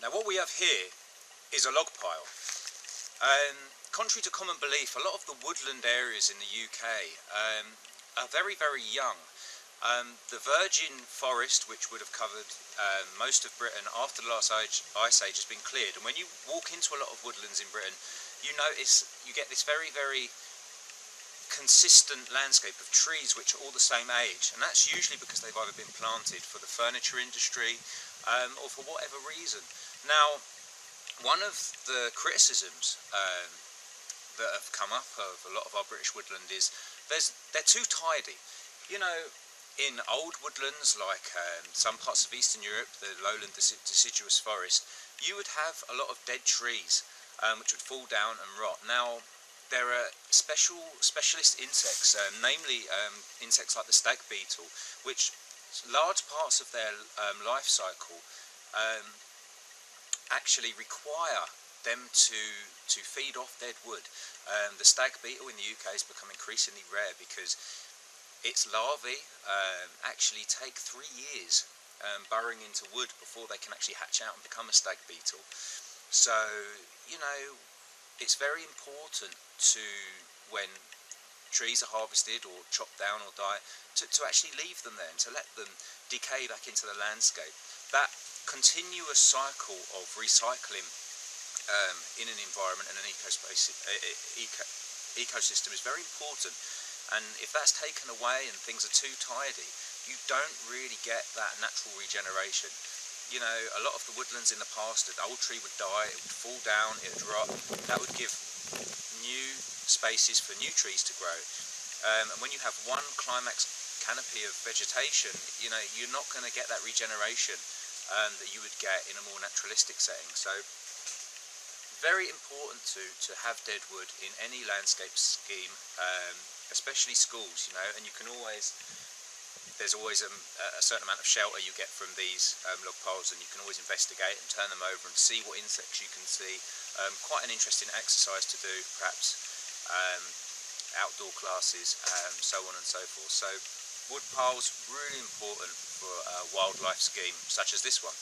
Now what we have here is a log pile. Contrary to common belief, a lot of the woodland areas in the UK are very, very young. The virgin forest, which would have covered most of Britain after the last ice age, has been cleared, and when you walk into a lot of woodlands in Britain, you notice you get this very, very consistent landscape of trees which are all the same age, and that's usually because they've either been planted for the furniture industry or for whatever reason. Now, one of the criticisms that have come up of a lot of our British woodland is they're too tidy. You know, in old woodlands like some parts of Eastern Europe, the lowland deciduous forest, you would have a lot of dead trees which would fall down and rot. Now, there are specialist insects, namely insects like the stag beetle, which large parts of their life cycle actually require them to feed off dead wood. The stag beetle in the UK has become increasingly rare because its larvae actually take 3 years burrowing into wood before they can actually hatch out and become a stag beetle. So, you know, it's very important to, when trees are harvested or chopped down or die, to actually leave them there and to let them decay back into the landscape. That continuous cycle of recycling in an environment and an ecosystem is very important, and if that's taken away and things are too tidy, you don't really get that natural regeneration. You know, a lot of the woodlands in the past, an old tree would die, it would fall down, it would rot. That would give new spaces for new trees to grow. And when you have one climax canopy of vegetation, you know, you're not going to get that regeneration that you would get in a more naturalistic setting. So, very important to have dead wood in any landscape scheme, especially schools, you know, and you can always, there's always a certain amount of shelter you get from these log piles, and you can always investigate and turn them over and see what insects you can see. Quite an interesting exercise to do, perhaps outdoor classes, so on and so forth. So wood piles really important for a wildlife scheme such as this one.